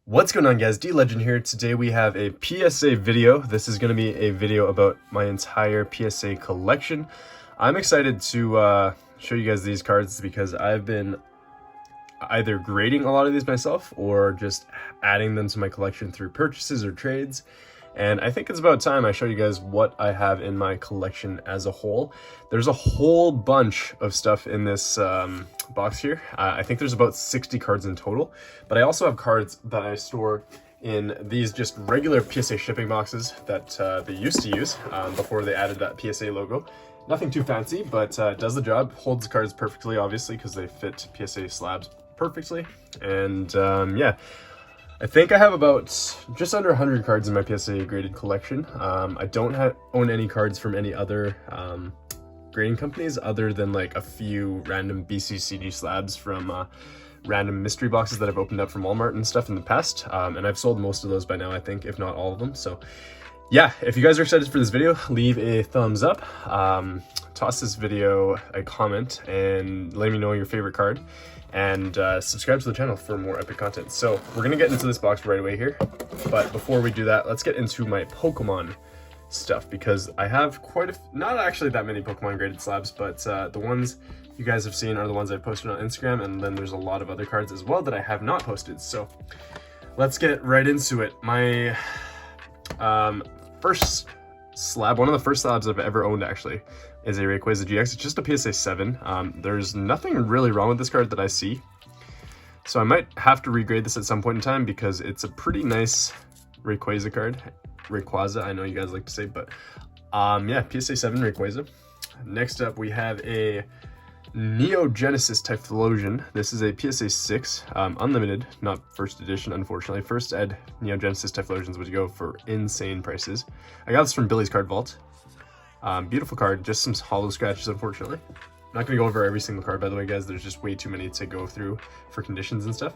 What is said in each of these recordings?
What's going on, guys? DLegend here. Today we have a PSA video. This is going to be a video about my entire PSA collection. I'm excited to show you guys these cards because I've been either grading a lot of these myself or just adding them to my collection through purchases or trades. And I think it's about time I show you guys what I have in my collection as a whole. There's a whole bunch of stuff in this box here. I think there's about 60 cards in total, but I also have cards that I store in these just regular PSA shipping boxes that they used to use before they added that PSA logo. Nothing too fancy, but does the job, holds the cards perfectly, obviously, because they fit PSA slabs perfectly. And yeah. I think I have about just under 100 cards in my PSA graded collection. I don't own any cards from any other grading companies other than like a few random BCCG slabs from random mystery boxes that I've opened up from Walmart and stuff in the past. And I've sold most of those by now, I think, if not all of them. So yeah, if you guys are excited for this video, leave a thumbs up, toss this video a comment, and let me know your favorite card. And subscribe to the channel for more epic content. So we're gonna get into this box right away here, but before we do that, let's get into my Pokemon stuff, because I have not actually that many Pokemon graded slabs, but the ones you guys have seen are the ones I've posted on Instagram, and then there's a lot of other cards as well that I have not posted. So let's get right into it. My first slab, one of the first slabs I've ever owned actually, is a Rayquaza GX. It's just a PSA 7. There's nothing really wrong with this card that I see, so I might have to regrade this at some point in time because it's a pretty nice card. Rayquaza, I know you guys like to say, but yeah, PSA 7 Rayquaza. Next up, we have a Neo Genesis Typhlosion. This is a PSA 6, unlimited, not first edition, unfortunately. First ed Neo Genesis Typhlosions would go for insane prices. I got this from Billy's Card Vault. Beautiful card, just some hollow scratches, unfortunately. I'm not going to go over every single card, by the way, guys. There's just way too many to go through for conditions and stuff.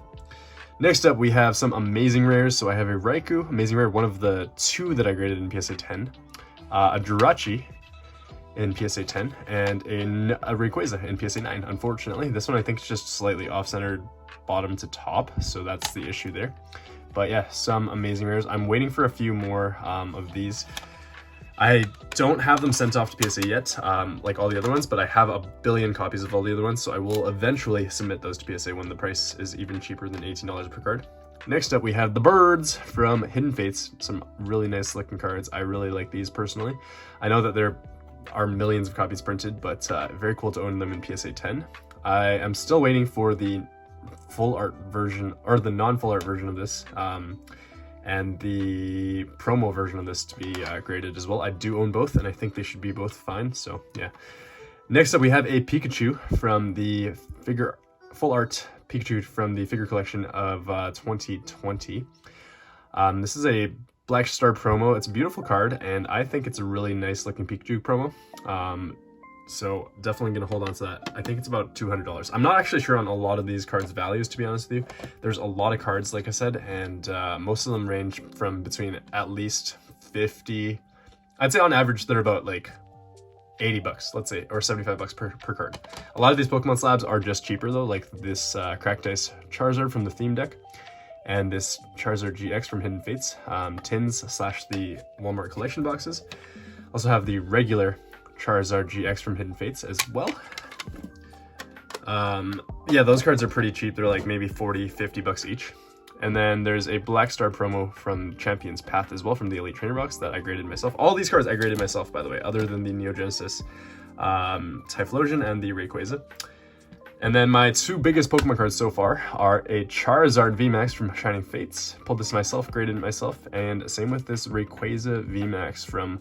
Next up, we have some amazing rares. So I have a Raikou, amazing rare, one of the two that I graded in PSA 10, a Jirachi in PSA 10, and a Rayquaza in PSA 9. Unfortunately, this one I think is just slightly off-centered bottom to top, so that's the issue there. But yeah, some amazing rares. I'm waiting for a few more of these. I don't have them sent off to PSA yet, like all the other ones, but I have a billion copies of all the other ones, so I will eventually submit those to PSA when the price is even cheaper than $18 per card. Next up, we have the Birds from Hidden Fates. Some really nice looking cards. I really like these personally. I know that there are millions of copies printed, but very cool to own them in PSA 10. I am still waiting for the full art version, or the non-full art version of this, and the promo version of this to be graded as well. I do own both, and I think they should be both fine, so yeah. Next up, we have a Pikachu from the full art Pikachu from the figure collection of 2020. This is a Black Star promo. It's a beautiful card, and I think it's a really nice looking Pikachu promo. So definitely gonna hold on to that. I think it's about $200. I'm not actually sure on a lot of these cards' values, to be honest with you. There's a lot of cards, like I said, and most of them range from between at least 50. I'd say on average they're about like 80 bucks, let's say, or 75 bucks per card. A lot of these Pokemon slabs are just cheaper though, like this Cracked Ice Charizard from the theme deck, and this Charizard GX from Hidden Fates, tins / the Walmart collection boxes. Also have the regular Charizard GX from Hidden Fates as well. Yeah, those cards are pretty cheap. They're like maybe 40-50 bucks each. And then there's a Black Star promo from Champion's Path as well from the Elite Trainer box that I graded myself. All these cards I graded myself, by the way, other than the Neo Genesis Typhlosion and the Rayquaza. And then my two biggest Pokemon cards so far are a Charizard VMAX from Shining Fates. Pulled this myself, graded it myself, and same with this Rayquaza VMAX from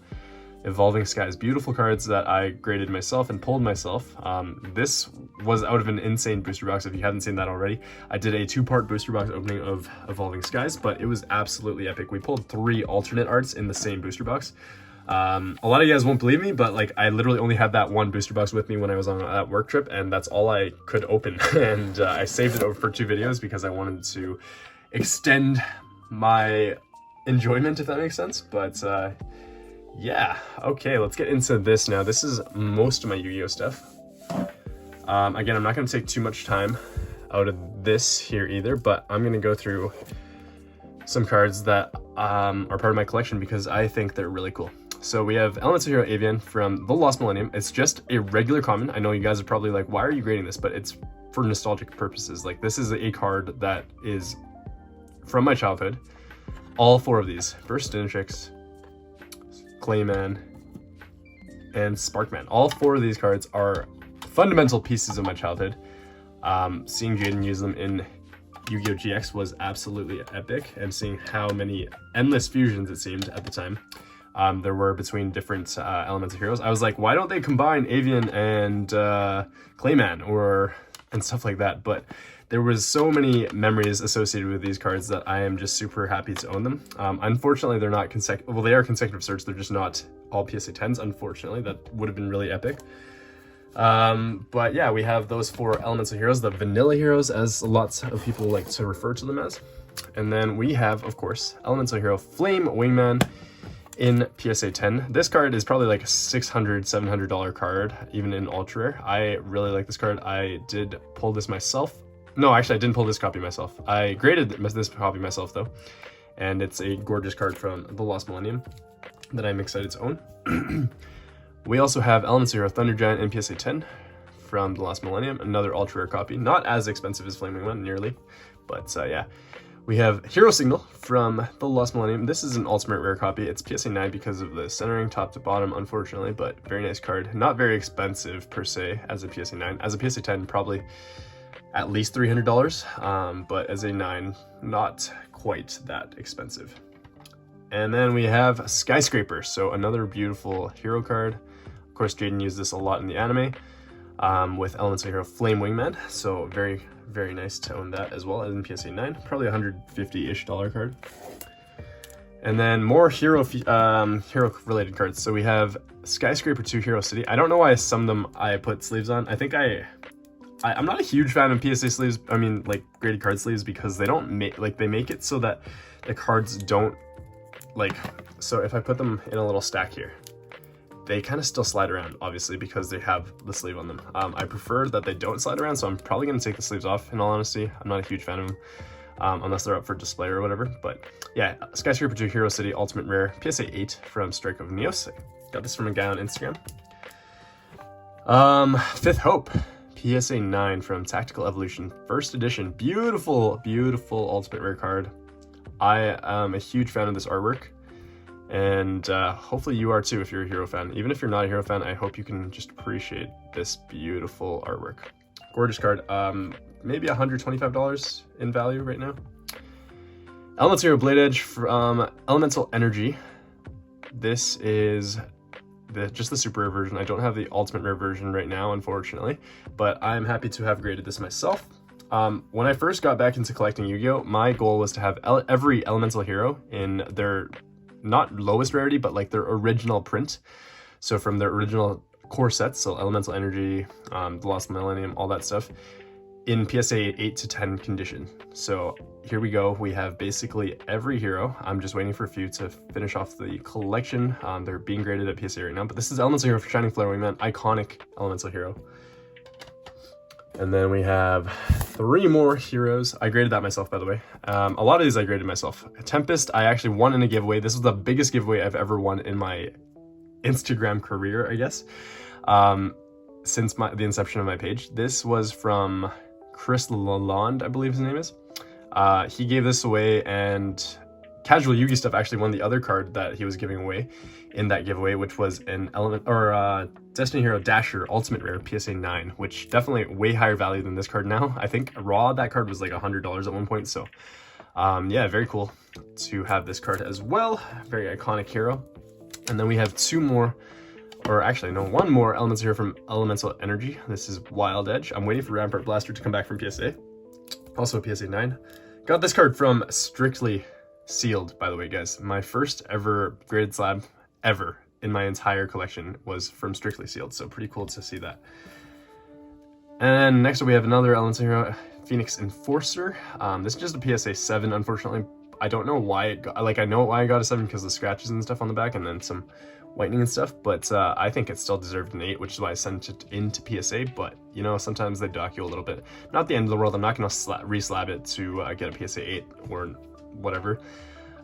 Evolving Skies. Beautiful cards that I graded myself and pulled myself. This was out of an insane booster box. If you haven't seen that already, I did a 2-part booster box opening of Evolving Skies, but it was absolutely epic. We pulled 3 alternate arts in the same booster box. A lot of you guys won't believe me, but like I literally only had that one booster box with me when I was on that work trip, and that's all I could open. And I saved it over for 2 videos because I wanted to extend my enjoyment, if that makes sense. But yeah, okay, let's get into this now. This is most of my Yu-Gi-Oh stuff. Again, I'm not going to take too much time out of this here either, but I'm going to go through some cards that are part of my collection because I think they're really cool. So we have Elemental Hero Avian from the Lost Millennium. It's just a regular common. I know you guys are probably like, why are you grading this? But it's for nostalgic purposes. Like, this is a card that is from my childhood. All 4 of these, Burstinatrix, Clayman, and Sparkman. All 4 of these cards are fundamental pieces of my childhood. Seeing Jaden use them in Yu-Gi-Oh! GX was absolutely epic, and seeing how many endless fusions it seemed at the time there were between different elemental heroes. I was like, why don't they combine Avian and Clayman and stuff like that? But there was so many memories associated with these cards that I am just super happy to own them. Unfortunately, they're not consecutive. Well, they are consecutive search. They're just not all PSA 10s, unfortunately. That would have been really epic. But yeah, we have those 4 elemental heroes, the vanilla heroes, as lots of people like to refer to them as. And then we have, of course, elemental hero Flame Wingman in PSA 10. This card is probably like a $600, $700 card, even in ultra rare. I really like this card. I did pull this myself. No, actually, I didn't pull this copy myself. I graded this copy myself, though. And it's a gorgeous card from the Lost Millennium that I'm excited to own. We also have Elemental Hero Thunder Giant in PSA 10 from the Lost Millennium, another ultra rare copy. Not as expensive as Flaming One, nearly. But yeah. We have Hero Signal from the Lost Millennium. This is an ultimate rare copy. It's PSA 9 because of the centering top to bottom, unfortunately, but very nice card. Not very expensive per se as a PSA 9. As a PSA 10, probably at least $300, but as a 9, not quite that expensive. And then we have Skyscraper, so another beautiful hero card. Of course, Jaden used this a lot in the anime with Elemental Hero Flame Wingman, so very, very nice to own that as well as in PSA 9. Probably $150-ish card. And then more hero related cards. So we have Skyscraper 2 Hero City. I don't know why some of them I put sleeves on. I think I'm not a huge fan of PSA sleeves. I mean, like graded card sleeves, because they don't make, like, they make it so that the cards don't, like, so if I put them in a little stack here, they kind of still slide around, obviously, because they have the sleeve on them. I prefer that they don't slide around, so I'm probably going to take the sleeves off, in all honesty. I'm not a huge fan of them, unless they're up for display or whatever. But yeah, Skyscraper 2 Hero City Ultimate Rare, PSA 8 from Strike of Neos. Got this from a guy on Instagram. Fifth Hope, PSA 9 from Tactical Evolution, first edition. Beautiful, beautiful Ultimate Rare card. I am a huge fan of this artwork. And hopefully you are too if you're a hero fan. Even if you're not a hero fan, I hope you can just appreciate this beautiful artwork. Gorgeous card. Maybe $125 in value right now. Elemental Hero Blade Edge from Elemental Energy. This is just the super rare version. I don't have the ultimate rare version right now, unfortunately, but I'm happy to have graded this myself. When I first got back into collecting Yu-Gi-Oh, my goal was to have every elemental hero in their not lowest rarity, but like their original print. So from their original core sets, so Elemental Energy, The Lost Millennium, all that stuff, in PSA 8 to 10 condition. So here we go. We have basically every hero. I'm just waiting for a few to finish off the collection. They're being graded at PSA right now, but this is Elemental Hero for Shining Flare Wingman, iconic Elemental Hero. And then we have 3 more heroes. I graded that myself, by the way. A lot of these I graded myself. Tempest, I actually won in a giveaway. This was the biggest giveaway I've ever won in my Instagram career, I guess, since the inception of my page. This was from Chris Lalonde, I believe his name is. He gave this away, and Casual Yugi Stuff actually won the other card that he was giving away in that giveaway, which was an Destiny Hero Dasher Ultimate Rare PSA 9, which definitely way higher value than this card now. I think raw that card was like $100 at one point, so yeah, very cool to have this card as well. Very iconic hero. And then we have 2 more, or actually no, 1 more Elemental Hero from Elemental Energy. This is Wild Edge. I'm waiting for Rampart Blaster to come back from PSA. Also a PSA 9. Got this card from Strictly Sealed, by the way, guys. My first ever graded slab ever in my entire collection was from Strictly Sealed, so pretty cool to see that. And next up we have another Elemental Hero, Phoenix Enforcer. This is just a PSA 7, unfortunately. I don't know why it got, like, I know why I got a 7 because of the scratches and stuff on the back and then some whitening and stuff, but I think it still deserved an 8, which is why I sent it into PSA. But you know, sometimes they dock you a little bit. Not the end of the world. I'm not going to re-slab it to get a PSA 8 or whatever.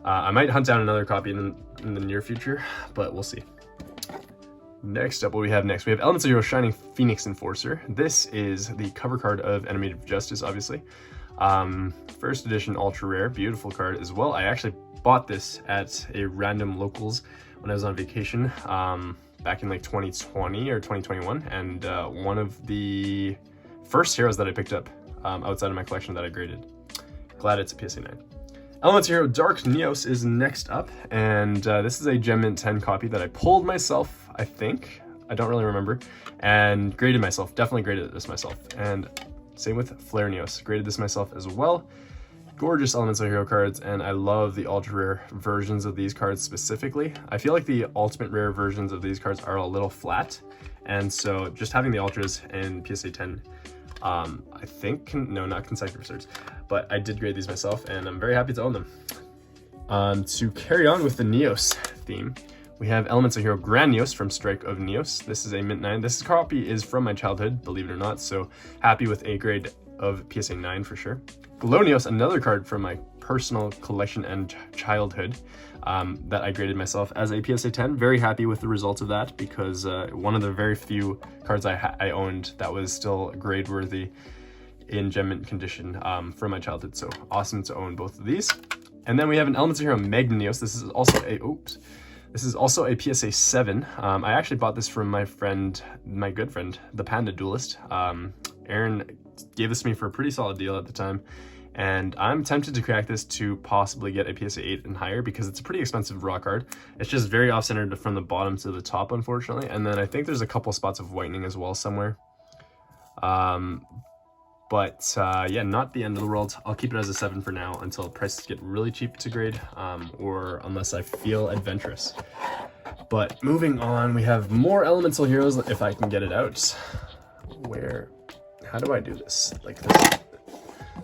I might hunt down another copy in the near future, but we'll see. Next up, what we have next, we have Elements of Hero Shining Phoenix Enforcer. This is the cover card of Enemy of Justice, obviously. First edition, ultra rare, beautiful card as well. I actually bought this at a random locals when I was on vacation back in like 2020 or 2021, and one of the first heroes that I picked up outside of my collection that I graded. Glad it's a PSA 9. Elements of Hero Dark Neos is next up, and this is a Gem Mint 10 copy that I pulled myself, I think. I don't really remember. And graded myself. Definitely graded this myself. And same with Flare Neos. Graded this myself as well. Gorgeous Elements of Hero cards, and I love the ultra rare versions of these cards specifically. I feel like the ultimate rare versions of these cards are a little flat, and so just having the ultras in PSA 10, I think, no, not consecutive research, but I did grade these myself, and I'm very happy to own them. To carry on with the Neos theme, we have Elements of Hero Grand Neos from Strike of Neos. This is a Mint 9. This copy is from my childhood, believe it or not, so happy with a grade of PSA 9 for sure. Glow Neos, another card from my personal collection and childhood that I graded myself as a PSA 10. Very happy with the results of that, because one of the very few cards I owned that was still grade worthy in Gem Mint condition from my childhood. So awesome to own both of these. And then we have an Elements of Hero Magna Neos. This is also a PSA 7. I actually bought this from my friend, my good friend, the Panda Duelist. Aaron gave this to me for a pretty solid deal at the time, and I'm tempted to crack this to possibly get a PSA 8 and higher, because it's a pretty expensive raw card. It's just very off-centered from the bottom to the top, unfortunately, and then I think there's a couple spots of whitening as well somewhere. Yeah, not the end of the world. I'll keep it as a 7 for now until prices get really cheap to grade, or unless I feel adventurous. But moving on, we have more Elemental Heroes, if I can get it out. How do I do this? Like this.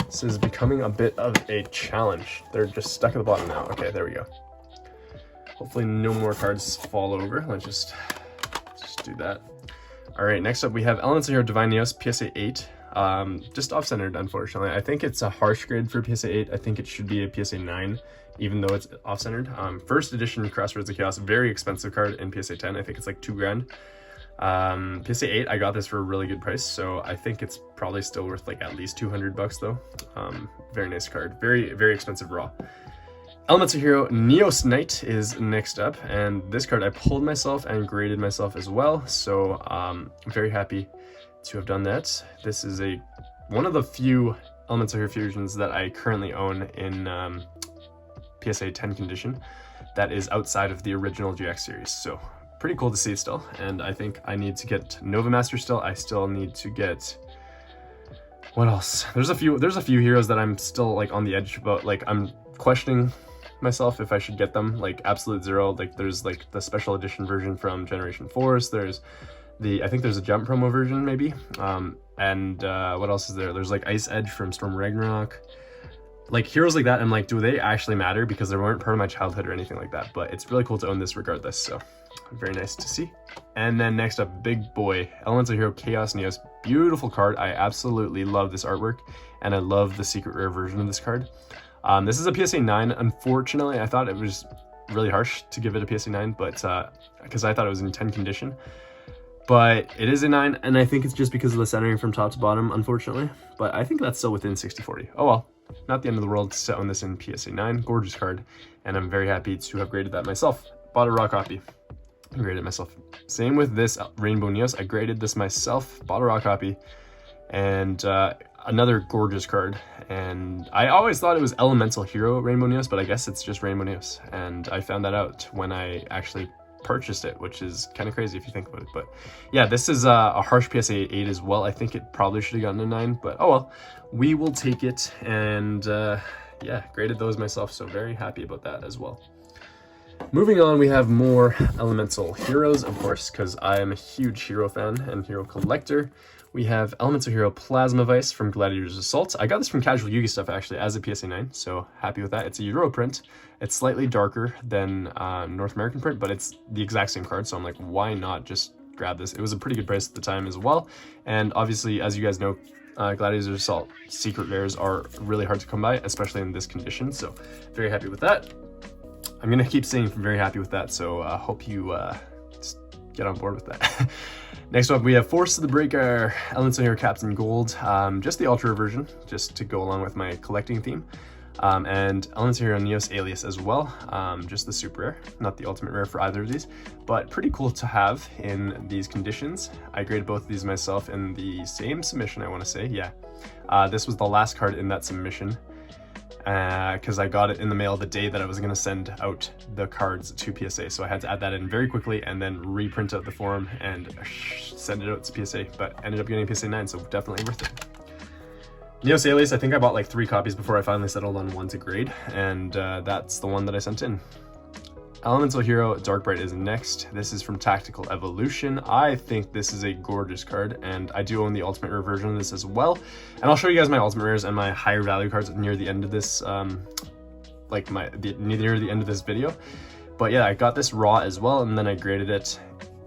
This is becoming a bit of a challenge. They're just stuck at the bottom now. Okay, there we go. Hopefully no more cards fall over. Let's just do that. All right, next up we have Elements of Hero Divine Neos PSA 8. Just off-centered, unfortunately. I think it's a harsh grade for PSA 8. I think it should be a PSA 9, even though it's off-centered. First edition Crossroads of Chaos, very expensive card in PSA 10. I think it's like $2 grand. PSA 8, I got this for a really good price, so I think it's probably still worth like at least 200 bucks though. Very nice card, very, very expensive raw. Elements of Hero Neos Knight is next up, and this card I pulled myself and graded myself as well, so I'm very happy to have done that. This is one of the few Elements of Hero fusions that I currently own in PSA 10 condition that is outside of the original GX series, so pretty cool to see still. And I think I need to get Nova Master still. I still need to get, what else? There's a few heroes that I'm still like on the edge about. Like I'm questioning myself if I should get them. Like Absolute Zero. Like there's like the special edition version from Generation Force. There's I think there's a Jump promo version maybe. What else is there? There's like Ice Edge from Storm Ragnarok. Like heroes like that, I'm like, do they actually matter? Because they weren't part of my childhood or anything like that. But it's really cool to own this regardless. So very nice to see. And then next up, big boy, Elements of Hero Chaos Neos. Beautiful card. I absolutely love this artwork, and I love the secret rare version of this card. This is a PSA 9. Unfortunately, I thought it was really harsh to give it a PSA 9, but because I thought it was in 10 condition. But it is a 9, and I think it's just because of the centering from top to bottom, unfortunately. But I think that's still within 60/40. Oh well, not the end of the world to own this in PSA 9. Gorgeous card, and I'm very happy to have graded that myself. Bought a raw copy. Graded myself. Same with this Rainbow Neos. I graded this myself, bought a raw copy, and another gorgeous card. And I always thought it was Elemental Hero Rainbow Neos, but I guess it's just Rainbow Neos. And I found that out when I actually purchased it, which is kind of crazy if you think about it. But yeah, this is a harsh PSA 8 as well. I think it probably should have gotten a 9, but oh well, we will take it. And yeah, graded those myself, so very happy about that as well. Moving on, we have more Elemental Heroes, of course, because I am a huge hero fan and hero collector. We have Elemental Hero Plasma Vice from Gladiator's Assault. I got this from Casual Yugi stuff actually as a PSA 9, so happy with that. It's a Euro print. It's slightly darker than North American print, but it's the exact same card, so I'm like, why not just grab this? It was a pretty good price at the time as well, and obviously, as you guys know, Gladiator's Assault secret rares are really hard to come by, especially in this condition, so very happy with that. I'm gonna keep saying very happy with that, so hope you just get on board with that. Next up, we have Force of the Breaker, Elemental Hero Captain Gold, just the Ultra version, just to go along with my collecting theme. And Elemental Hero Neos Alias as well, just the super rare, not the ultimate rare for either of these, but pretty cool to have in these conditions. I graded both of these myself in the same submission, I want to say, yeah. This was the last card in that submission, because I got it in the mail the day that I was going to send out the cards to PSA, so I had to add that in very quickly and then reprint out the form and send it out to PSA, but ended up getting PSA 9, so definitely worth it. Neos Alias, I think I bought like 3 copies before I finally settled on one to grade, and that's the one that I sent in. Elemental Hero Dark Bright is next. This is from Tactical Evolution. I think this is a gorgeous card, and I do own the Ultimate Rare version of this as well. And I'll show you guys my Ultimate Rares and my higher value cards near the end of this, near the end of this video. But yeah, I got this raw as well, and then I graded it.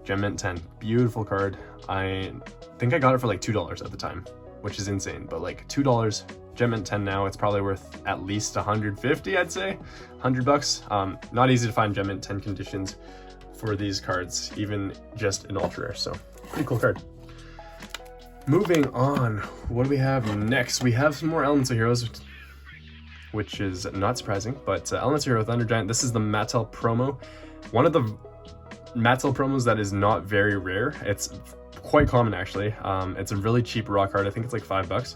Gem Mint 10, beautiful card. I think I got it for like $2 at the time, which is insane, but like $2, Gem Mint 10 now, it's probably worth at least 150, I'd say, 100 bucks. Not easy to find Gem Mint 10 conditions for these cards, even just in ultra rare, so pretty cool card. Moving on, what do we have next? We have some more Elemental Heroes, which is not surprising, but Elemental Hero Thunder Giant, this is the Mattel promo. One of the Mattel promos that is not very rare. It's quite common actually. It's a really cheap raw card. I think it's like $5,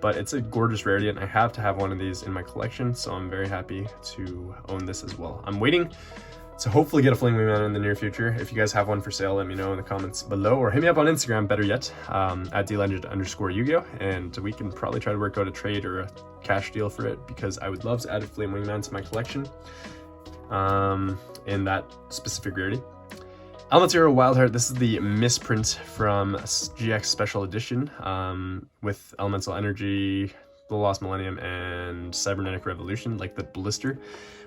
but it's a gorgeous rarity, and I have to have one of these in my collection, so I'm very happy to own this as well. I'm waiting to hopefully get a Flaming Man in the near future. If you guys have one for sale, let me know in the comments below, or hit me up on Instagram, better yet, at DLegend_Yugioh, and we can probably try to work out a trade or a cash deal for it, because I would love to add a Flaming Man to my collection in that specific rarity. Elemental Hero Wildheart, this is the misprint from GX Special Edition with Elemental Energy, The Lost Millennium, and Cybernetic Revolution, like the blister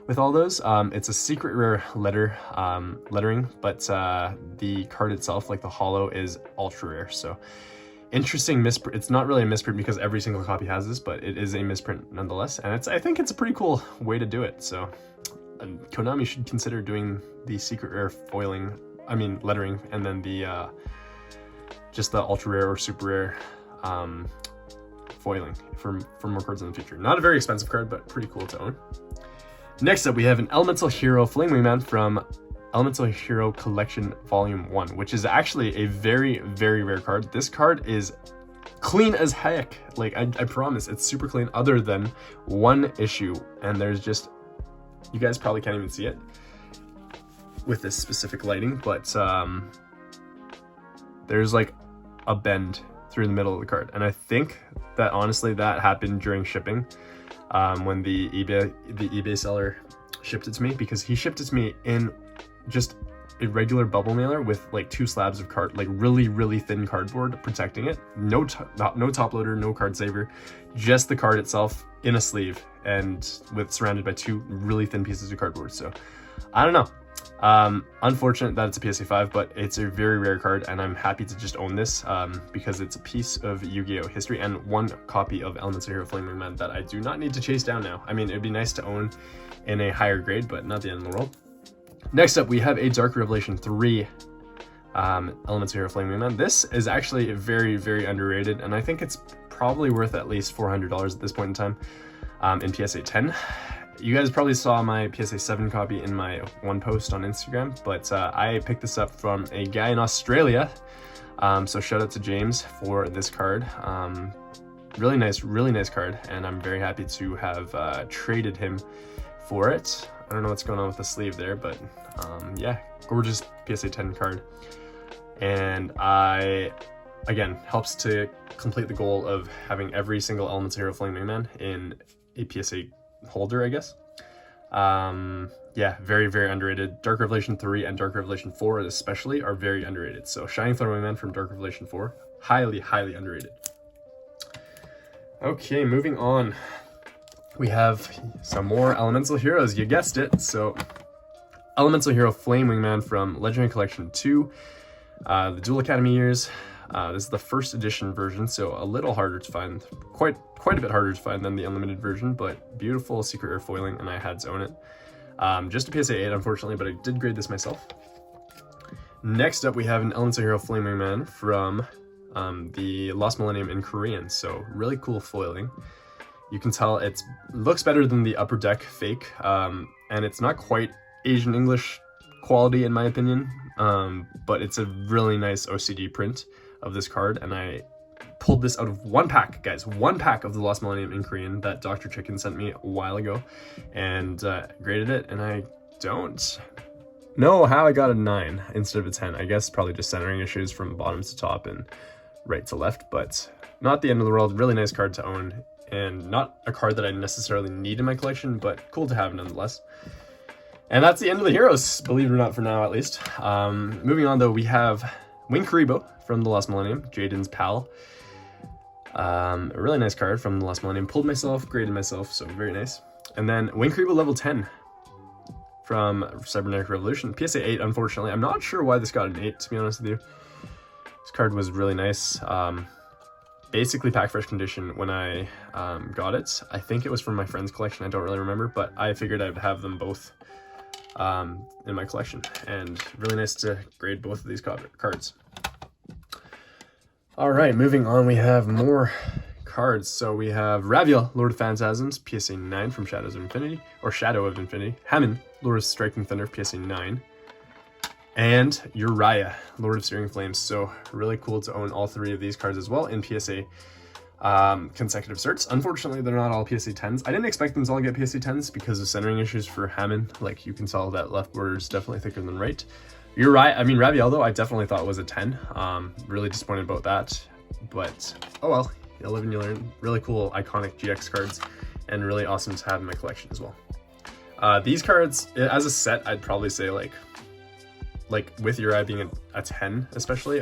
with all those. It's a secret rare lettering, but the card itself, like the holo, is ultra rare. So interesting misprint. It's not really a misprint because every single copy has this, but it is a misprint nonetheless. And I think it's a pretty cool way to do it. So Konami should consider doing the secret rare lettering, and then the just the ultra rare or super rare foiling for more cards in the future. Not a very expensive card, but pretty cool to own. Next up, we have an Elemental Hero Flaming Man from Elemental Hero Collection Volume 1, which is actually a very, very rare card. This card is clean as heck. Like, I promise, it's super clean other than one issue, and there's just, you guys probably can't even see it with this specific lighting, but there's like a bend through the middle of the card, and I think that honestly that happened during shipping, when the eBay seller shipped it to me, because he shipped it to me in just a regular bubble mailer with like 2 slabs of card, like really thin cardboard protecting it. No top loader, no card saver, just the card itself in a sleeve, and surrounded by 2 really thin pieces of cardboard. So I don't know. Unfortunate that it's a PSA 5, but it's a very rare card, and I'm happy to just own this because it's a piece of Yu-Gi-Oh history and one copy of Elemental Hero Flaming Man that I do not need to chase down now. I mean, it'd be nice to own in a higher grade, but not the end of the world. Next up, we have a Dark Revelation 3 Elemental Hero Flaming Man. This is actually very underrated, and I think it's probably worth at least $400 at this point in time in PSA 10. You guys probably saw my PSA 7 copy in my one post on Instagram, but I picked this up from a guy in Australia. So shout out to James for this card. Really nice card, and I'm very happy to have traded him for it. I don't know what's going on with the sleeve there, but yeah, gorgeous PSA 10 card. And again, helps to complete the goal of having every single Elemental Hero Flaming Man in a PSA holder, I guess. Yeah, very underrated. Dark Revelation 3 and Dark Revelation 4 especially are very underrated. So Shining Flaming Man from Dark Revelation 4, highly underrated. Okay, moving on. We have some more Elemental Heroes, you guessed it. So Elemental Hero Flaming Man from Legendary Collection 2, the Duel Academy years. This is the first edition version, so a little harder to find, quite a bit harder to find than the unlimited version, but beautiful secret rare foiling, and I had to own it. Just a PSA 8, unfortunately, but I did grade this myself. Next up, we have an Elemental Hero Flaming Man from the Lost Millennium in Korean, so really cool foiling. You can tell it looks better than the Upper Deck fake, and it's not quite Asian English quality in my opinion, but it's a really nice OCD print of this card, and I pulled this out of one pack, guys, one pack of the Lost Millennium in Korean that Dr. Chicken sent me a while ago, and graded it, and I don't know how I got a 9 instead of a 10. I guess probably just centering issues from bottom to top and right to left, but not the end of the world. Really nice card to own, and not a card that I necessarily need in my collection, but cool to have nonetheless. And that's the end of the heroes, believe it or not, for now at least. Moving on though, we have Wing Karibo from the Lost Millennium, Jaden's pal. A really nice card from the Lost Millennium. Pulled myself, graded myself, so very nice. And then Wing Karibo level 10 from Cybernetic Revolution. PSA 8, unfortunately. I'm not sure why this got an 8, to be honest with you. This card was really nice. Basically pack fresh condition when I got it. I think it was from my friend's collection, I don't really remember, but I figured I'd have them both in my collection, and really nice to grade both of these cards. All right, moving on, we have more cards. So we have Raviel, Lord of Phantasms, PSA 9 from Shadows of Infinity, or Shadow of Infinity. Hammond, Lord of Striking Thunder, PSA 9. And Uriah, Lord of Searing Flames. So really cool to own all three of these cards as well in PSA consecutive certs. Unfortunately, they're not all PSA 10s. I didn't expect them to all get PSA 10s because of centering issues for Hammond. Like, you can tell that left border is definitely thicker than right. Raviel, though, I definitely thought was a 10. Really disappointed about that. But, oh well, you live and you learn. Really cool, iconic GX cards, and really awesome to have in my collection as well. These cards, as a set, I'd probably say, like with Uriah being a 10 especially,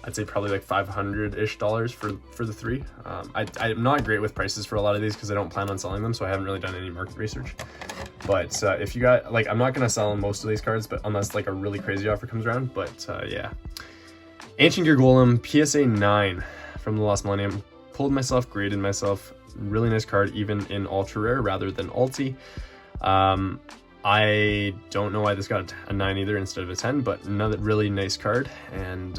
I'd say probably like $500-ish for the three. I'm not great with prices for a lot of these because I don't plan on selling them, so I haven't really done any market research. But if you got, like, I'm not gonna sell most of these cards, but unless like a really crazy offer comes around. But yeah, Ancient Gear Golem, PSA 9 from the Lost Millennium. Pulled myself, graded myself. Really nice card, even in ultra rare rather than ulti. I don't know why this got a 9 either instead of a 10, but another really nice card, and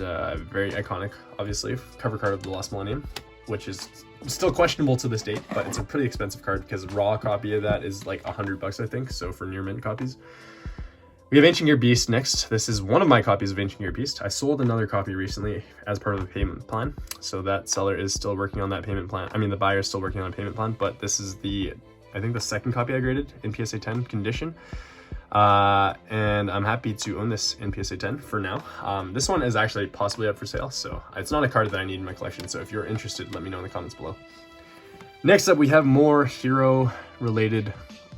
very iconic, obviously. Cover card of the Lost Millennium, which is still questionable to this date, but it's a pretty expensive card because a raw copy of that is like $100, I think, so for near mint copies. We have Ancient Gear Beast next. This is one of my copies of Ancient Gear Beast. I sold another copy recently as part of a payment plan, so that seller is still working on that payment plan. I mean, the buyer is still working on a payment plan, but this is I think the second copy I graded in PSA 10 condition. And I'm happy to own this in PSA 10 for now. This one is actually possibly up for sale, so it's not a card that I need in my collection, so if you're interested, let me know in the comments below. Next up, we have more hero-related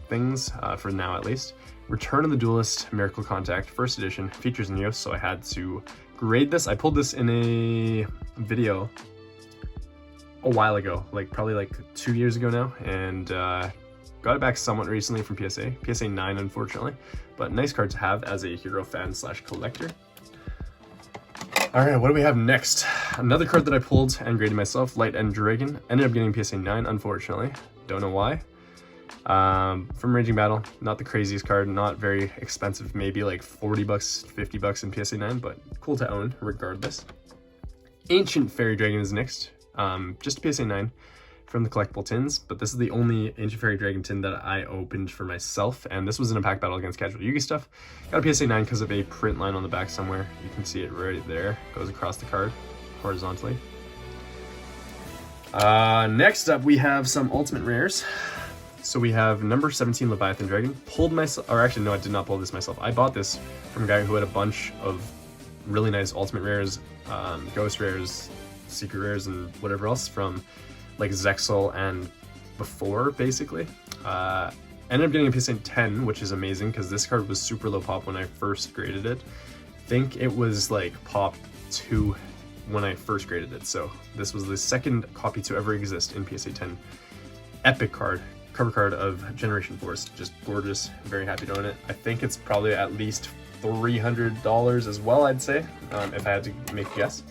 things, for now at least. Return of the Duelist, Miracle Contact, first edition, features Yugioh, so I had to grade this. I pulled this in a video a while ago, probably like 2 years ago now, and got it back somewhat recently from PSA 9 unfortunately, but nice card to have as a hero fan / collector. All right, what do we have next? Another card that I pulled and graded myself, Light End Dragon. Ended up getting PSA 9 unfortunately, don't know why. From Raging Battle, not the craziest card, not very expensive, maybe like $40, $50 in PSA 9, but cool to own regardless. Ancient Fairy Dragon is next. Just PSA 9 from the collectible tins, but this is the only Ancient Fairy Dragon tin that I opened for myself, and this was in a pack battle against Casual Yugi stuff. Got a PSA 9 because of a print line on the back somewhere. You can see it right there. Goes across the card horizontally. Next up, we have some Ultimate Rares. So we have number 17 Leviathan Dragon. Pulled myself, or actually no, I did not pull this myself. I bought this from a guy who had a bunch of really nice Ultimate Rares, Ghost Rares, Secret Rares, and whatever else from like Zexal and before, basically. Ended up getting a PSA 10, which is amazing because this card was super low pop when I first graded it. I think it was like pop 2 when I first graded it, so this was the second copy to ever exist in PSA 10. Epic card. Cover card of Generation Force, just gorgeous. Very happy to own it. I think it's probably at least $300 as well, I'd say, if I had to make a guess.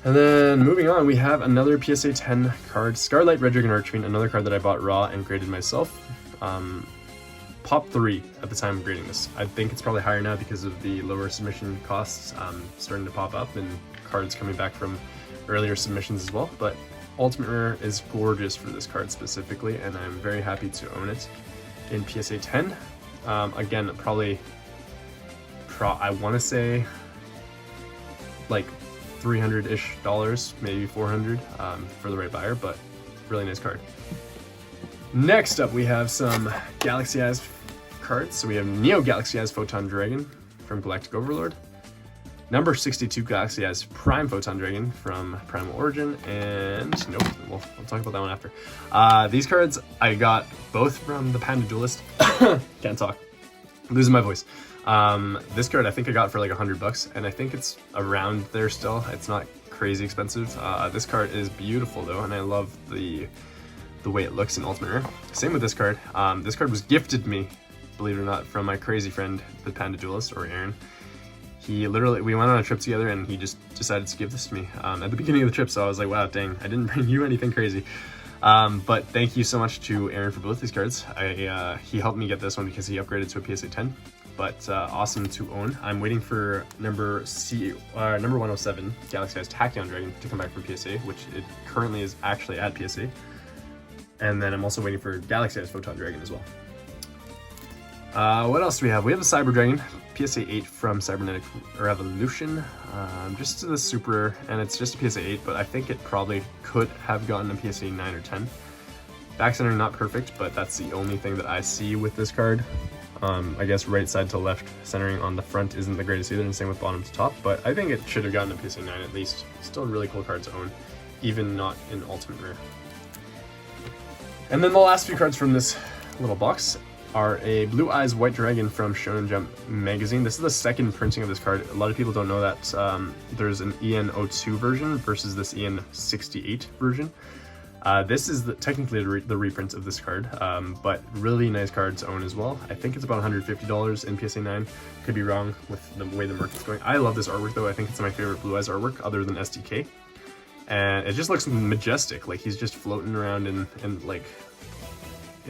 And then moving on, we have another PSA 10 card, Scarlet Red Dragon Archfiend, another card that I bought raw and graded myself. Pop 3 at the time of grading this. I think it's probably higher now because of the lower submission costs starting to pop up and cards coming back from earlier submissions as well. But Ultimate Rare is gorgeous for this card specifically, and I'm very happy to own it in PSA 10. Again, probably, I want to say like $300-ish, maybe $400 for the right buyer, but really nice card. Next up, we have some Galaxy Eyes cards. So we have Neo Galaxy Eyes Photon Dragon from Galactic Overlord, number 62 Galaxy Eyes Prime Photon Dragon from Primal Origin, and nope, we'll talk about that one after. These cards I got both from the Panda Duelist. Can't talk, I'm losing my voice. This card I think I got for like $100, and I think it's around there still. It's not crazy expensive. This card is beautiful though, and I love the way it looks in Ultimate Rare. Same with this card. This card was gifted me, believe it or not, from my crazy friend, the Panda Duelist, or Aaron. We went on a trip together and he just decided to give this to me at the beginning of the trip, so I was like, wow, dang, I didn't bring you anything crazy. But thank you so much to Aaron for both these cards. He helped me get this one because he upgraded to a PSA 10, but awesome to own. I'm waiting for number 107, Galaxy Eyes Tachyon Dragon, to come back from PSA, which it currently is actually at PSA. And then I'm also waiting for Galaxy Eyes Photon Dragon as well. What else do we have? We have a Cyber Dragon, PSA 8 from Cybernetic Revolution. Just to the super, and it's just a PSA 8, but I think it probably could have gotten a PSA 9 or 10. Back centering not perfect, but that's the only thing that I see with this card. I guess right side to left centering on the front isn't the greatest either, and same with bottom to top, but I think it should have gotten a PSA 9 at least. Still a really cool card to own, even not in Ultimate Rare. And then the last few cards from this little box are a Blue Eyes White Dragon from Shonen Jump magazine. This is the second printing of this card. A lot of people don't know that there's an EN02 version versus this EN68 version. This is technically the reprint of this card, but really nice card to own as well. I think it's about $150 in PSA 9. Could be wrong with the way the market's going. I love this artwork though. I think it's my favorite Blue Eyes artwork other than SDK. And it just looks majestic, like he's just floating around in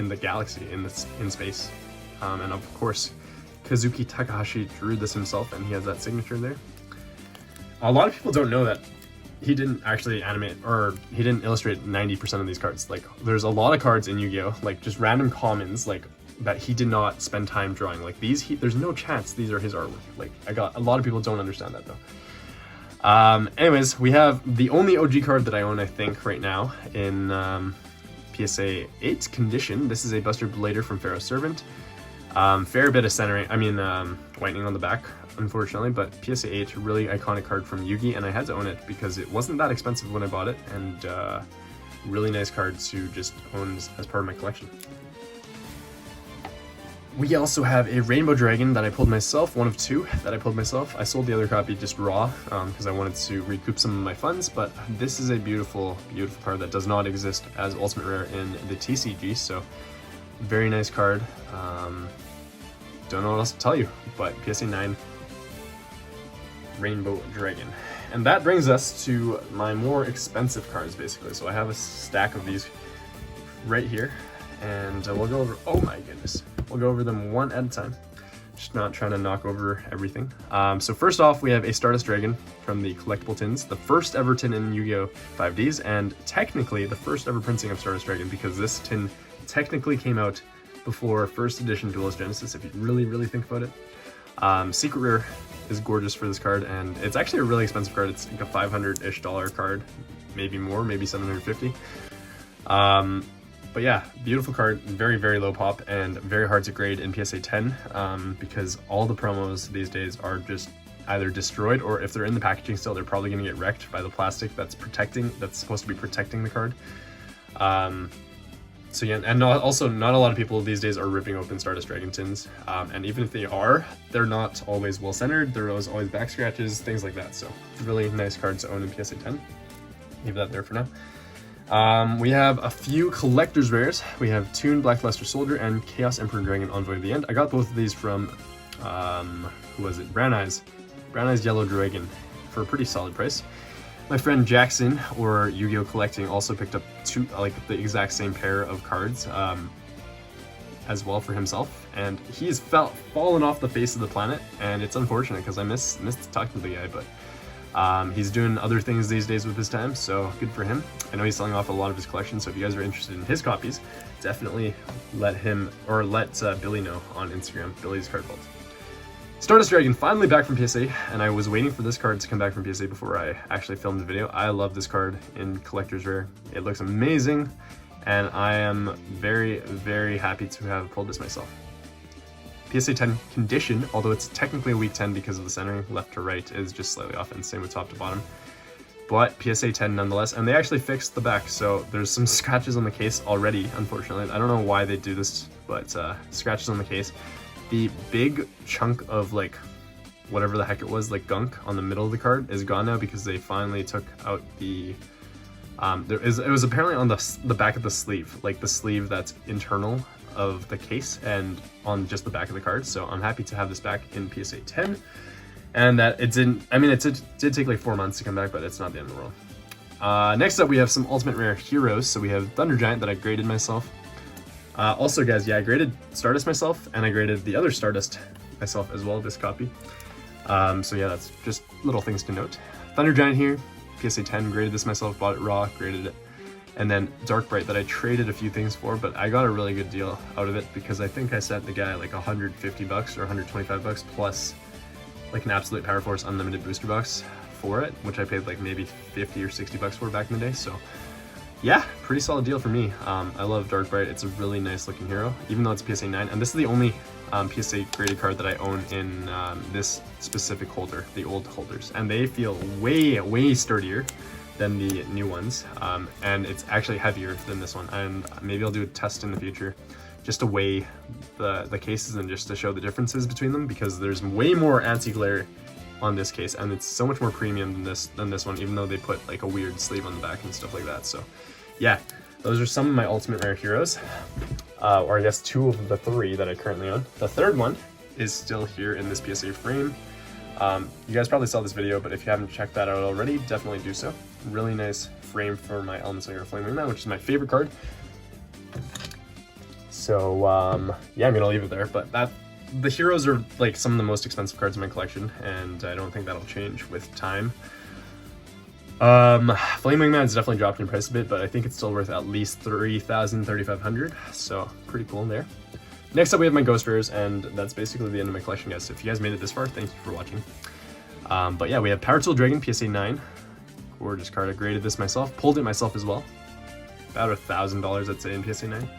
the galaxy, in space. And of course, Kazuki Takahashi drew this himself, and he has that signature there. A lot of people don't know that he didn't actually animate, or he didn't illustrate 90% of these cards. Like, there's a lot of cards in Yu-Gi-Oh, like just random commons, like that he did not spend time drawing. Like these, there's no chance these are his artwork. Like, a lot of people don't understand that though. Anyways, we have the only OG card that I own, I think, right now in PSA 8 condition. This is a Buster Blader from Pharaoh's Servant. Fair bit of centering, whitening on the back, unfortunately, but PSA 8, really iconic card from Yugi, and I had to own it because it wasn't that expensive when I bought it, and really nice card to just own as part of my collection. We also have a Rainbow Dragon that I pulled myself, one of two that I pulled myself. I sold the other copy just raw because I wanted to recoup some of my funds, but this is a beautiful, beautiful card that does not exist as Ultimate Rare in the TCG, so very nice card. Don't know what else to tell you, but PSA 9 Rainbow Dragon. And that brings us to my more expensive cards, basically. So I have a stack of these right here, and we'll go over, oh my goodness. We'll go over them one at a time. Just not trying to knock over everything. So first off, we have a Stardust Dragon from the collectible tins, the first ever tin in Yu-Gi-Oh! 5Ds, and technically the first ever printing of Stardust Dragon, because this tin technically came out before first edition Duelist Genesis, if you really, really think about it. Secret Rare is gorgeous for this card, and it's actually a really expensive card. It's like a $500-ish card, maybe more, maybe $750. But yeah, beautiful card, very, very low pop, and very hard to grade in PSA 10 because all the promos these days are just either destroyed, or if they're in the packaging still, they're probably going to get wrecked by the plastic that's supposed to be protecting the card. So yeah, and also not a lot of people these days are ripping open Stardust Dragon tins, and even if they are, they're not always well centered. There's always back scratches, things like that. So really nice card to own in PSA 10. Leave that there for now. We have a few collector's rares. We have Toon Black Luster Soldier and Chaos Emperor Dragon Envoy of the End. I got both of these from who was it? Brown Eyes Yellow Dragon for a pretty solid price. My friend Jackson, or Yugioh Collecting, also picked up the exact same pair of cards as well for himself, and he's fallen off the face of the planet, and it's unfortunate because I missed talking to the guy, but he's doing other things these days with his time, so good for him. I know he's selling off a lot of his collection, so if you guys are interested in his copies, definitely let him, or let Billy know on Instagram, Billy's Card Vault. Stardust Dragon, finally back from PSA, and I was waiting for this card to come back from PSA before I actually filmed the video. I love this card in Collector's Rare. It looks amazing, and I am very, very happy to have pulled this myself. PSA 10 condition, although it's technically a weak 10 because of the centering, left to right is just slightly off, and same with top to bottom. But PSA 10 nonetheless, and they actually fixed the back, so there's some scratches on the case already, unfortunately. I don't know why they do this, but scratches on the case. The big chunk of like whatever the heck it was, like gunk on the middle of the card is gone now because they finally took out the it was apparently on the back of the sleeve, like the sleeve that's internal of the case and on just the back of the card. So I'm happy to have this back in PSA 10, and that it didn't, I mean, it did take like 4 months to come back, but it's not the end of the world. Next up we have some Ultimate Rare Heroes. So we have Thunder Giant that I graded myself. Also guys, yeah, I graded Stardust myself, and I graded the other Stardust myself as well, this copy. So yeah, that's just little things to note. Thunder Giant here, PSA 10, graded this myself, bought it raw, graded it. And then Dark Bright that I traded a few things for, but I got a really good deal out of it because I think I sent the guy like 150 bucks or 125 bucks plus like an Absolute Power Force Unlimited booster box for it, which I paid like maybe 50 or 60 bucks for back in the day. So yeah, pretty solid deal for me. I love Dark Bright. It's a really nice looking hero, even though it's PSA 9. And this is the only PSA graded card that I own in this specific holder, the old holders. And they feel way, way sturdier than the new ones. And it's actually heavier than this one. And maybe I'll do a test in the future just to weigh the cases and just to show the differences between them, because there's way more anti-glare on this case, and it's so much more premium than this one, even though they put like a weird sleeve on the back and stuff like that. So yeah, those are some of my Ultimate Rare Heroes, or I guess 2 of the 3 that I currently own. The third one is still here in this PSA frame. You guys probably saw this video, but if you haven't checked that out already, definitely do so. Really nice frame for my Elements of Hero Flame Wingman, which is my favorite card. So yeah, I'm gonna leave it there, but the heroes are like some of the most expensive cards in my collection, and I don't think that'll change with time. Flame Wingman's definitely dropped in price a bit, but I think it's still worth at least 3,000, 3,500, so pretty cool in there. Next up we have my Ghost Rares, and that's basically the end of my collection, guys. So if you guys made it this far, thank you for watching. But yeah, we have Power Tool Dragon, PSA 9. Gorgeous card. I graded this myself, pulled it myself as well. About $1,000, I'd say, in PSA 9.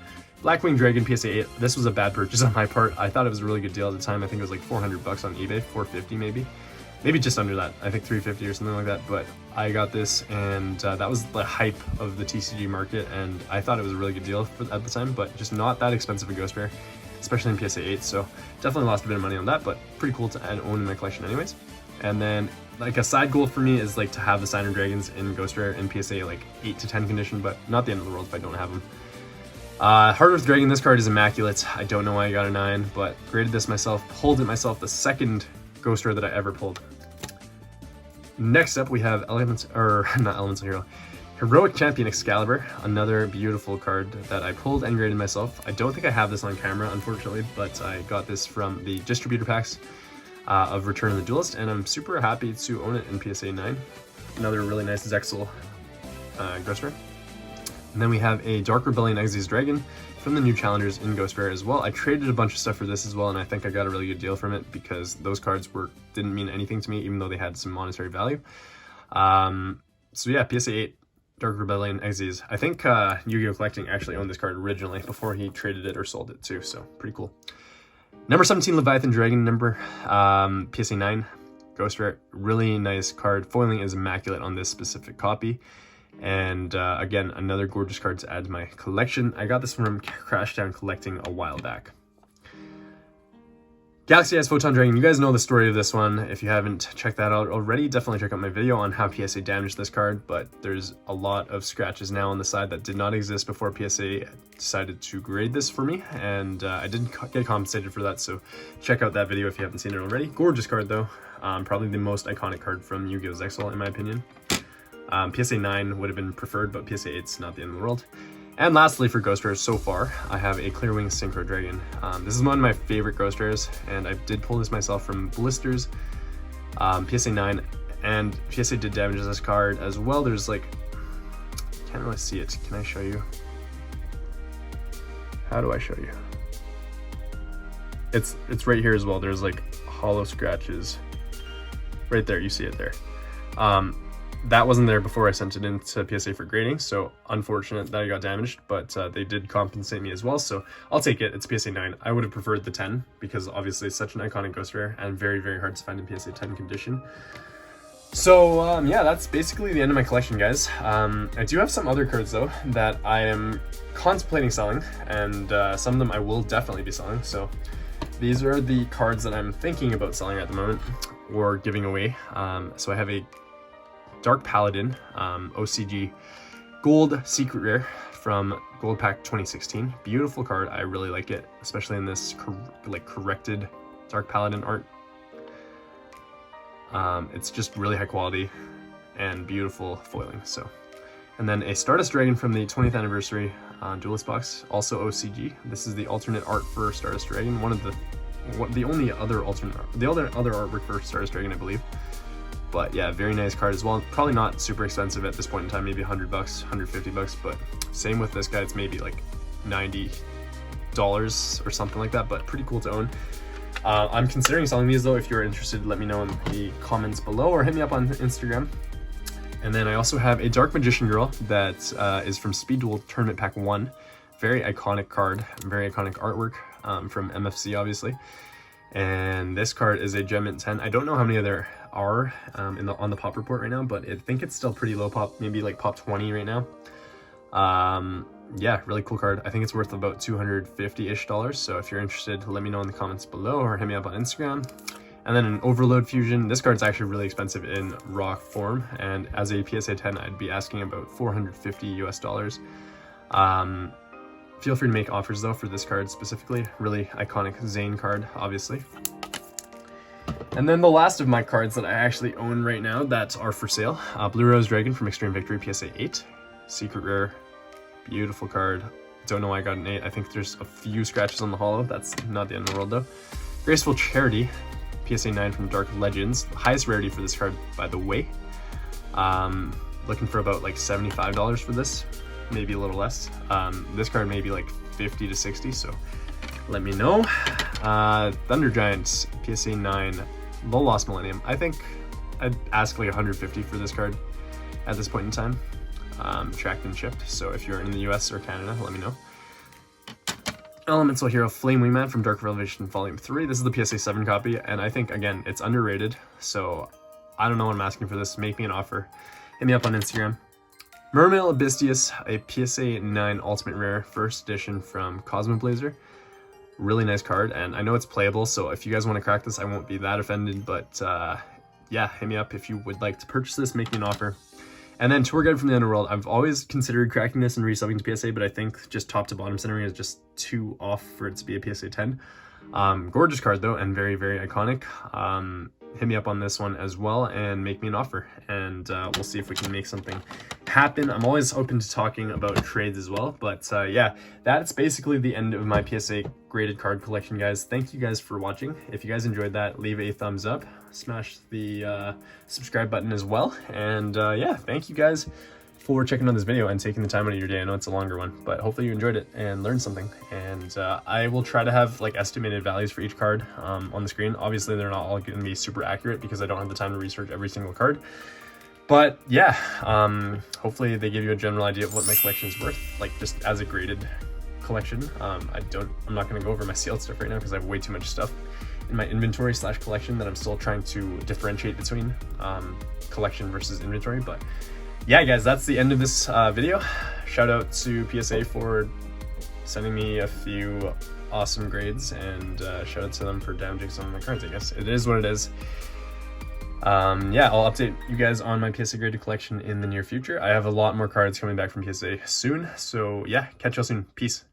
Blackwing Dragon, PSA 8. This was a bad purchase on my part. I thought it was a really good deal at the time. I think it was like 400 bucks on eBay, 450 maybe. Maybe just under that. I think 350 or something like that. But I got this, and that was the hype of the TCG market, and I thought it was a really good deal at the time, but just not that expensive a Ghost Rare, especially in PSA 8. So definitely lost a bit of money on that, but pretty cool to own in my collection anyways. And then like a side goal for me is like to have the Signer Dragons in Ghost Rare in PSA like 8 to 10 condition, but not the end of the world if I don't have them. Heart Earth Dragon, this card is immaculate. I don't know why I got a 9, but graded this myself, pulled it myself, the second Ghost Rare that I ever pulled. Next up we have Heroic Champion Excalibur, another beautiful card that I pulled and graded myself. I don't think I have this on camera, unfortunately, but I got this from the distributor packs of Return of the Duelist, and I'm super happy to own it in PSA 9. Another really nice Zexal Ghost Rare. And then we have a Dark Rebellion Exes Dragon from the new challengers in Ghost Rare as well. I traded a bunch of stuff for this as well, and I think I got a really good deal from it because those cards didn't mean anything to me, even though they had some monetary value. So yeah, PSA 8 Dark Rebellion Exes. I think Yugioh Collecting actually owned this card originally before he traded it or sold it too, so pretty cool. Number 17 Leviathan Dragon, PSA 9 Ghost Rare. Really nice card. Foiling is immaculate on this specific copy. And again, another gorgeous card to add to my collection. I got this from Crashdown Collecting a while back. Galaxy Eyes Photon Dragon, you guys know the story of this one. If you haven't checked that out already, definitely check out my video on how PSA damaged this card, but there's a lot of scratches now on the side that did not exist before PSA decided to grade this for me, and I didn't get compensated for that, so check out that video if you haven't seen it already. Gorgeous card though, probably the most iconic card from Yu-Gi-Oh! Zexal in my opinion. PSA 9 would have been preferred, but PSA 8's not the end of the world. And lastly, for Ghost Rares so far, I have a Clearwing Synchro Dragon. This is one of my favorite Ghost Rares, and I did pull this myself from Blisters, PSA 9, and PSA did damage this card as well. There's like, can't really see it. Can I show you? How do I show you? It's right here as well. There's like hollow scratches. Right there, you see it there. That wasn't there before I sent it into PSA for grading, so unfortunate that I got damaged, but they did compensate me as well, so I'll take it. It's PSA 9. I would have preferred the 10, because obviously it's such an iconic Ghost Rare, and very, very hard to find in PSA 10 condition. So, yeah, that's basically the end of my collection, guys. I do have some other cards, though, that I am contemplating selling, and some of them I will definitely be selling, so these are the cards that I'm thinking about selling at the moment, or giving away. So I have a Dark Paladin OCG Gold Secret Rare from Gold Pack 2016. Beautiful card. I really like it, especially in this corrected Dark Paladin art. It's just really high quality and beautiful foiling. So, and then a Stardust Dragon from the 20th anniversary Duelist box, also OCG. This is the alternate art for Stardust Dragon. The only other alternate, the other artwork for Stardust Dragon, I believe. But yeah, very nice card as well. Probably not super expensive at this point in time, maybe $100, $150, but same with this guy, it's maybe like $90 or something like that, but pretty cool to own. I'm considering selling these though. If you're interested, let me know in the comments below or hit me up on Instagram. And then I also have a Dark Magician Girl that is from Speed Duel Tournament Pack 1. Very iconic card, very iconic artwork from MFC, obviously. And this card is a Gem Mint 10. I don't know how many there are on the pop report right now, but I think it's still pretty low pop, maybe like pop 20 right now. Yeah, really cool card. I think it's worth about $250-ish. So if you're interested, let me know in the comments below or hit me up on Instagram. And then an Overload Fusion. This card's actually really expensive in raw form, and as a PSA 10, I'd be asking about $450 US. Feel free to make offers though for this card specifically. Really iconic Zane card, obviously. And then the last of my cards that I actually own right now that are for sale. Blue Rose Dragon from Extreme Victory PSA 8. Secret Rare. Beautiful card. Don't know why I got an 8. I think there's a few scratches on the hollow. That's not the end of the world though. Graceful Charity. PSA 9 from Dark Legends. Highest rarity for this card, by the way. Looking for about like $75 for this. Maybe a little less. This card may be like 50 to 60, so let me know. Thunder Giants, PSA 9, The Lost Millennium. I think I'd ask like 150 for this card at this point in time. Tracked and shipped, so if you're in the US or Canada, let me know. Elemental Hero Flame Wingman from Dark Revelation Volume 3. This is the PSA 7 copy, and I think, again, it's underrated, so I don't know what I'm asking for this. Make me an offer. Hit me up on Instagram. Mermail Abystius, a PSA 9 Ultimate Rare, first edition from Cosmoblazer. Really nice card, and I know it's playable, so if you guys want to crack this, I won't be that offended, but yeah, hit me up if you would like to purchase this, make me an offer. And then Tour Guide from the Underworld. I've always considered cracking this and reselling to PSA, but I think just top to bottom centering is just too off for it to be a PSA 10. Gorgeous card though, and very, very iconic. Hit me up on this one as well and make me an offer, and we'll see if we can make something happen. I'm always open to talking about trades as well, but yeah, that's basically the end of my PSA graded card collection, guys. Thank you guys for watching. If you guys enjoyed that, leave a thumbs up, smash the subscribe button as well, and yeah, thank you guys for checking out this video and taking the time out of your day. I know it's a longer one, but hopefully you enjoyed it and learned something. And I will try to have like estimated values for each card on the screen. Obviously, they're not all going to be super accurate because I don't have the time to research every single card. But yeah, hopefully they give you a general idea of what my collection is worth, like just as a graded collection. I'm not going to go over my sealed stuff right now because I have way too much stuff in my inventory / collection that I'm still trying to differentiate between collection versus inventory. But yeah, guys, that's the end of this video. Shout out to PSA for sending me a few awesome grades, and shout out to them for damaging some of my cards. I guess it is what it is. Yeah, I'll update you guys on my PSA graded collection in the near future. I have a lot more cards coming back from PSA soon, so yeah, catch y'all soon. Peace.